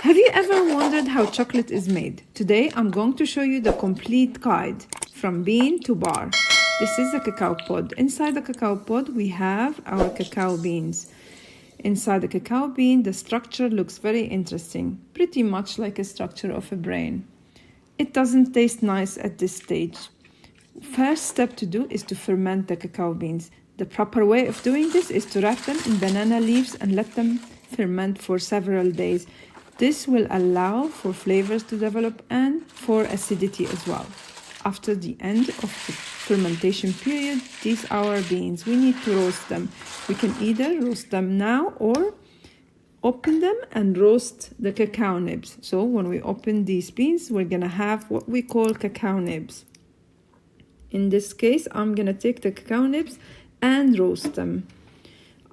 Have you ever wondered how chocolate is made? Today I'm going to show you the complete guide from bean to bar. This is the cacao pod. Inside the cacao pod we have our cacao beans. Inside the cacao bean the structure looks very interesting, pretty much like a structure of a brain. It doesn't taste nice at this stage. First step to do is to ferment the cacao beans. The proper way of doing this is to wrap them in banana leaves and let them ferment for several days. This will allow for flavors to develop and for acidity as well. After the end of the fermentation period, these are our beans. We need to roast them. We can either roast them now or open them and roast the cacao nibs. So when we open these beans, we're gonna have what we call cacao nibs. In this case, I'm gonna take the cacao nibs and roast them.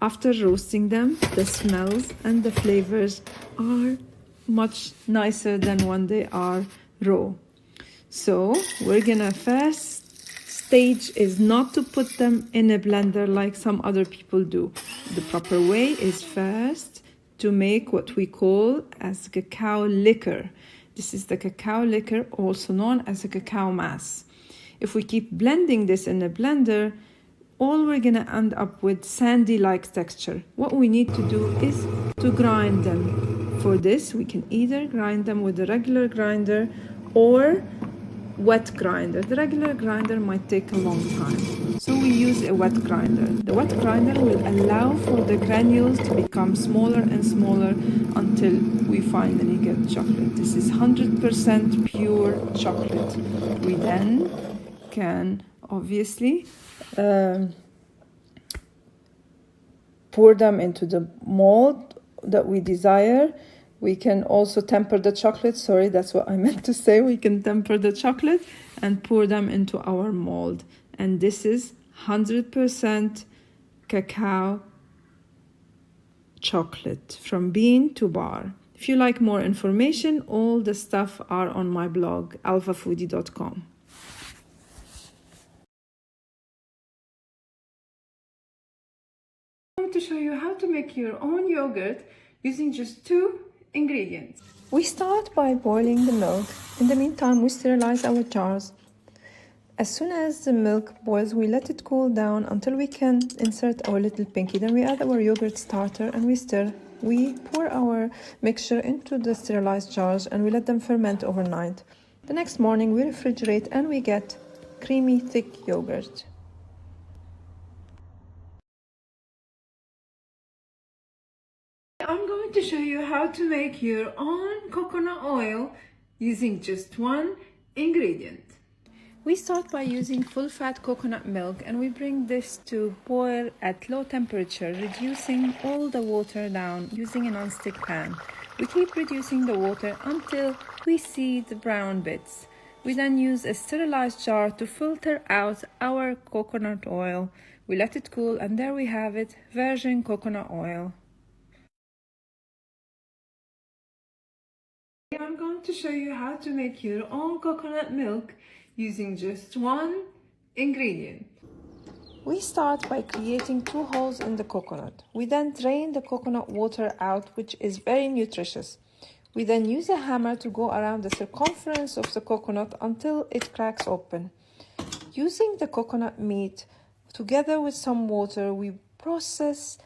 After roasting them, the smells and the flavors are much nicer than when they are raw. So we're gonna first stage is not to put them in a blender like some other people do. The proper way is first to make what we call as cacao liquor. This is the cacao liquor, also known as a cacao mass. If we keep blending this in a blender, all we're gonna end up with sandy-like texture. What we need to do is to grind them. For this, we can either grind them with a regular grinder or wet grinder. The regular grinder might take a long time, so we use a wet grinder. The wet grinder will allow for the granules to become smaller and smaller until we finally get chocolate. This is 100% pure chocolate. We then can obviously pour them into the mold that we desire. We can also temper the chocolate. Sorry, that's what I meant to say. We can temper the chocolate and pour them into our mold. And this is 100% cacao chocolate from bean to bar. If you like more information, all the stuff are on my blog, alphafoodie.com. I'm going to show you how to make your own yogurt using just 2 ingredients. We start by boiling the milk. In the meantime, we sterilize our jars. As soon as the milk boils, we let it cool down until we can insert our little pinky. Then we add our yogurt starter and we stir. We pour our mixture into the sterilized jars and we let them ferment overnight. The next morning, we refrigerate and we get creamy, thick yogurt. I'm going to show you how to make your own coconut oil using just 1 ingredient. We start by using full-fat coconut milk and we bring this to boil at low temperature, reducing all the water down using a non-stick pan. We keep reducing the water until we see the brown bits. We then use a sterilized jar to filter out our coconut oil. We let it cool and there we have it, virgin coconut oil. I'm going to show you how to make your own coconut milk using just 1 ingredient. We start by creating 2 holes in the coconut. We then drain the coconut water out, which is very nutritious. We then use a hammer to go around the circumference of the coconut until it cracks open. Using the coconut meat together with some water, we process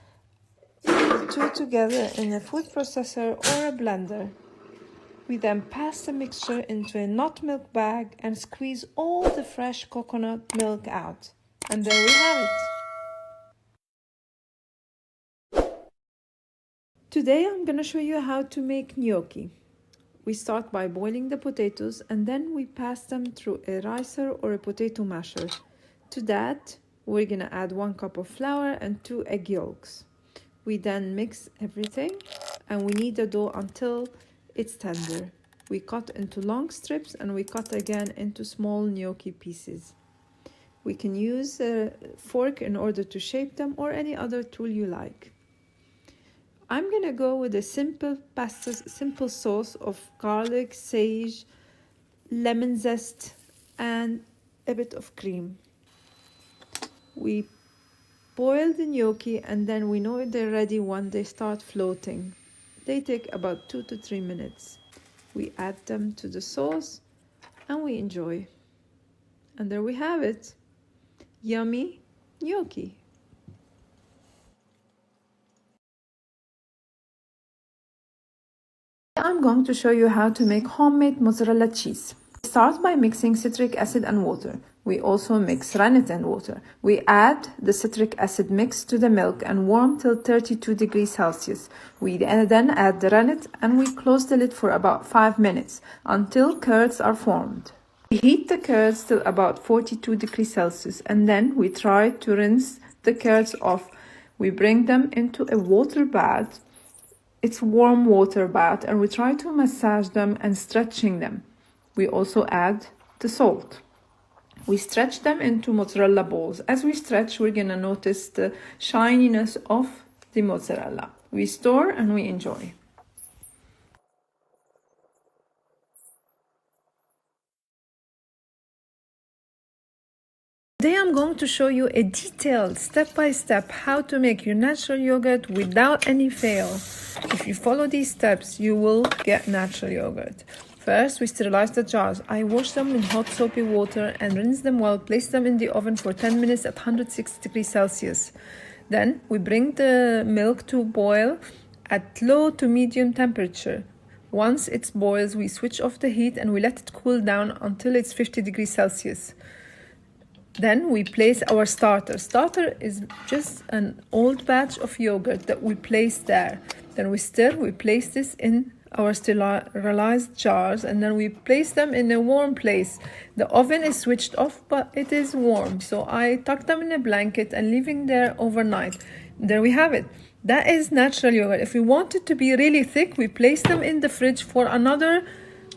the 2 together in a food processor or a blender. We then pass the mixture into a nut milk bag and squeeze all the fresh coconut milk out. And there we have it. Today I'm going to show you how to make gnocchi. We start by boiling the potatoes and then we pass them through a ricer or a potato masher. To that, we're going to add 1 cup of flour and 2 egg yolks. We then mix everything and we knead the dough until it's tender. We cut into long strips and we cut again into small gnocchi pieces. We can use a fork in order to shape them or any other tool you like. I'm gonna go with a simple sauce of garlic, sage, lemon zest and a bit of cream. We boil the gnocchi and then we know they're ready when they start floating. They take about 2 to 3 minutes. We add them to the sauce and we enjoy. And there we have it. Yummy gnocchi. I'm going to show you how to make homemade mozzarella cheese. Start by mixing citric acid and water. We also mix rennet and water. We add the citric acid mix to the milk and warm till 32 degrees Celsius. We then add the rennet and we close the lid for about 5 minutes until curds are formed. We heat the curds till about 42 degrees Celsius and then we try to rinse the curds off. We bring them into a water bath. It's warm water bath and we try to massage them and stretching them. We also add the salt. We stretch them into mozzarella balls. As we stretch, we're gonna notice the shininess of the mozzarella. We store and we enjoy. Today I'm going to show you a detailed step-by-step how to make your natural yogurt without any fail. If you follow these steps, you will get natural yogurt. First, we sterilize the jars. I wash them in hot soapy water and rinse them well. Place them in the oven for 10 minutes at 160 degrees Celsius. Then we bring the milk to boil at low to medium temperature. Once it boils, we switch off the heat and we let it cool down until it's 50 degrees Celsius. Then we place our starter. Starter is just an old batch of yogurt that we place there. Then we place this in our sterilized jars and then we place them in a warm place. The oven is switched off, but it is warm. So I tuck them in a blanket and leaving there overnight. There we have it. That is natural yogurt. If we want it to be really thick, we place them in the fridge for another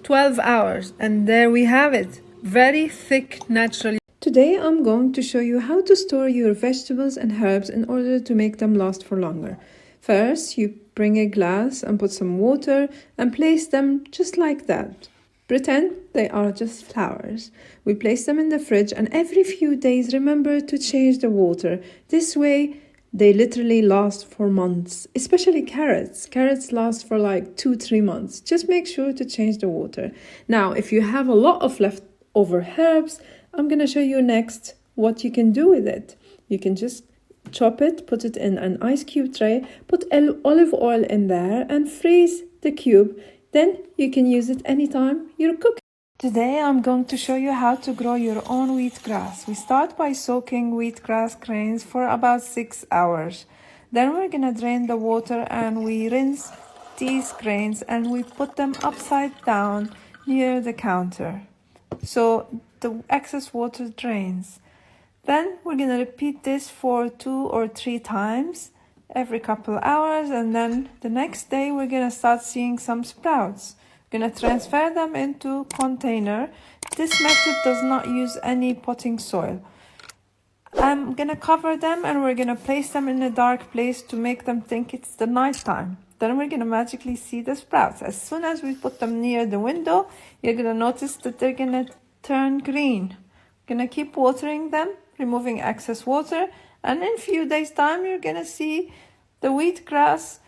12 hours. And there we have it. Very thick natural yogurt. Today I'm going to show you how to store your vegetables and herbs in order to make them last for longer. First, you bring a glass and put some water and place them just like that. Pretend they are just flowers. We place them in the fridge and every few days remember to change the water. This way they literally last for months, especially carrots. Carrots last for like 2-3 months. Just make sure to change the water. Now, if you have a lot of leftover herbs, I'm going to show you next what you can do with it. You can just chop it, put it in an ice cube tray, put olive oil in there and freeze the cube. Then you can use it anytime you're cooking. Today I'm going to show you how to grow your own wheatgrass. We start by soaking wheatgrass grains for about 6 hours. Then we're going to drain the water and we rinse these grains and we put them upside down near the counter, so the excess water drains. Then we're going to repeat this for 2 or 3 times every couple hours, and then the next day we're going to start seeing some sprouts. We're going to transfer them into container. This method does not use any potting soil. I'm going to cover them and we're going to place them in a dark place to make them think it's the night time. Then we're going to magically see the sprouts. As soon as we put them near the window, you're going to notice that they're going to turn green. We're going to keep watering them, removing excess water, and in a few days time you're going to see the wheatgrass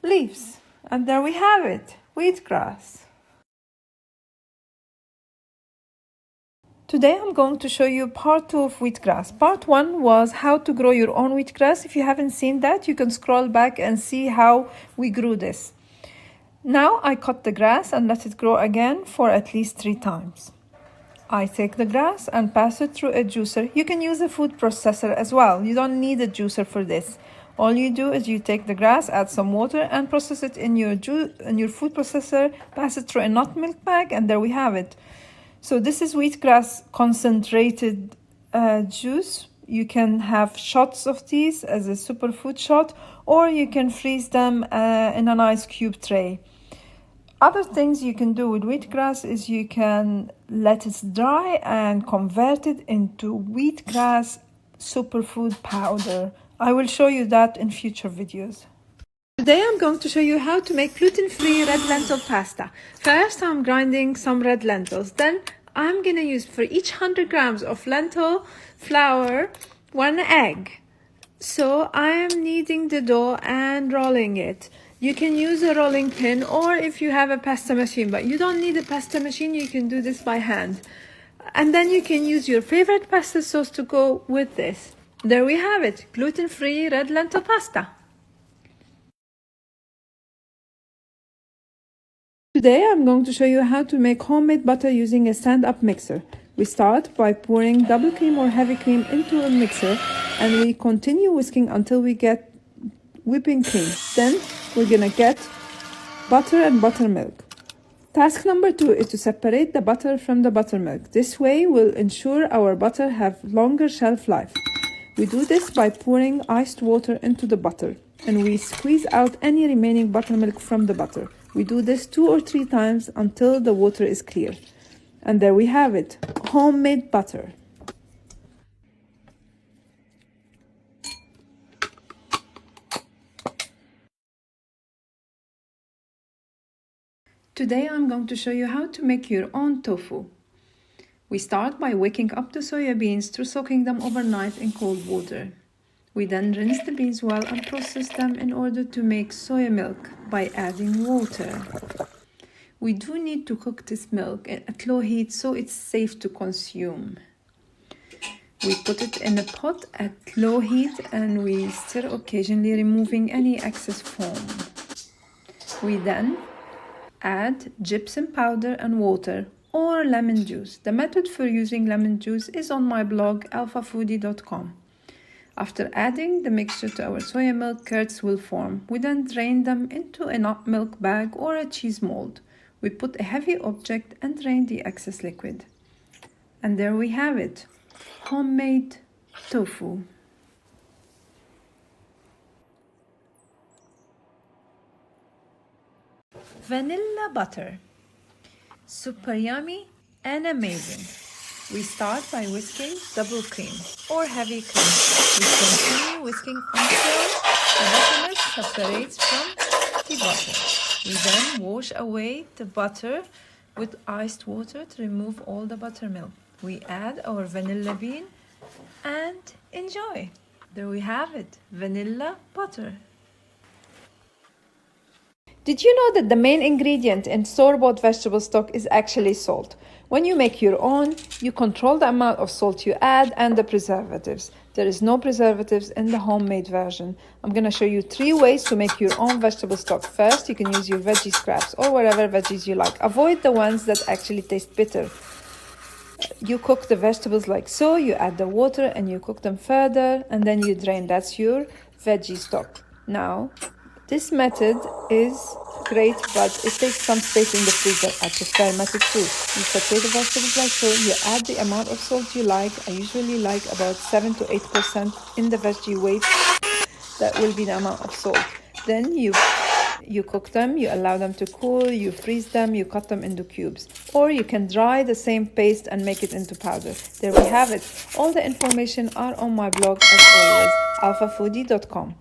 leaves. And there we have it, wheatgrass. Today I'm going to show you part 2 of wheatgrass. Part 1 was how to grow your own wheatgrass. If you haven't seen that, you can scroll back and see how we grew this. Now I cut the grass and let it grow again for at least 3 times. I take the grass and pass it through a juicer. You can use a food processor as well. You don't need a juicer for this. All you do is you take the grass, add some water and process it in your food processor, pass it through a nut milk bag, and there we have it. So this is wheatgrass concentrated juice. You can have shots of these as a superfood shot, or you can freeze them in an ice cube tray. Other things you can do with wheatgrass is you can let it dry and convert it into wheatgrass superfood powder. I will show you that in future videos. Today I'm going to show you how to make gluten-free red lentil pasta. First I'm grinding some red lentils. Then I'm going to use for each 100 grams of lentil flour 1 egg. So I am kneading the dough and rolling it. You can use a rolling pin, or if you have a pasta machine, but you don't need a pasta machine, you can do this by hand. And then you can use your favorite pasta sauce to go with this. There we have it, gluten-free red lentil pasta. Today I'm going to show you how to make homemade butter using a stand-up mixer. We start by pouring double cream or heavy cream into a mixer, and we continue whisking until we get whipping cream. Then we're gonna get butter and buttermilk. Task number 2 is to separate the butter from the buttermilk. This way will ensure our butter have longer shelf life. We do this by pouring iced water into the butter, and we squeeze out any remaining buttermilk from the butter. We do this 2 or 3 times until the water is clear. And there we have it, homemade butter. Today I'm going to show you how to make your own tofu. We start by waking up the soya beans through soaking them overnight in cold water. We then rinse the beans well and process them in order to make soya milk by adding water. We do need to cook this milk at low heat so it's safe to consume. We put it in a pot at low heat and we stir occasionally, removing any excess foam. We then add gypsum powder and water or lemon juice. The method for using lemon juice is on my blog alphafoodie.com. After adding the mixture to our soya milk, curds will form. We then drain them into a nut milk bag or a cheese mold. We put a heavy object and drain the excess liquid. And there we have it, homemade tofu. Vanilla butter, super yummy and amazing. We start by whisking double cream or heavy cream. We continue whisking until the buttermilk separates from the butter. We then wash away the butter with iced water to remove all the buttermilk. We add our vanilla bean and enjoy. There we have it, vanilla butter. Did you know that the main ingredient in store-bought vegetable stock is actually salt? When you make your own, you control the amount of salt you add and the preservatives. There is no preservatives in the homemade version. I'm going to show you 3 ways to make your own vegetable stock. First, you can use your veggie scraps or whatever veggies you like. Avoid the ones that actually taste bitter. You cook the vegetables like so, you add the water and you cook them further and then you drain. That's your veggie stock. Now, this method is great, but it takes some space in the freezer. I prefer method 2. You saute the vegetables like so, you add the amount of salt you like. I usually like about 7 to 8% in the veggie weight. That will be the amount of salt. Then you cook them, you allow them to cool, you freeze them, you cut them into cubes. Or you can dry the same paste and make it into powder. There we have it. All the information are on my blog as always, alphafoodie.com.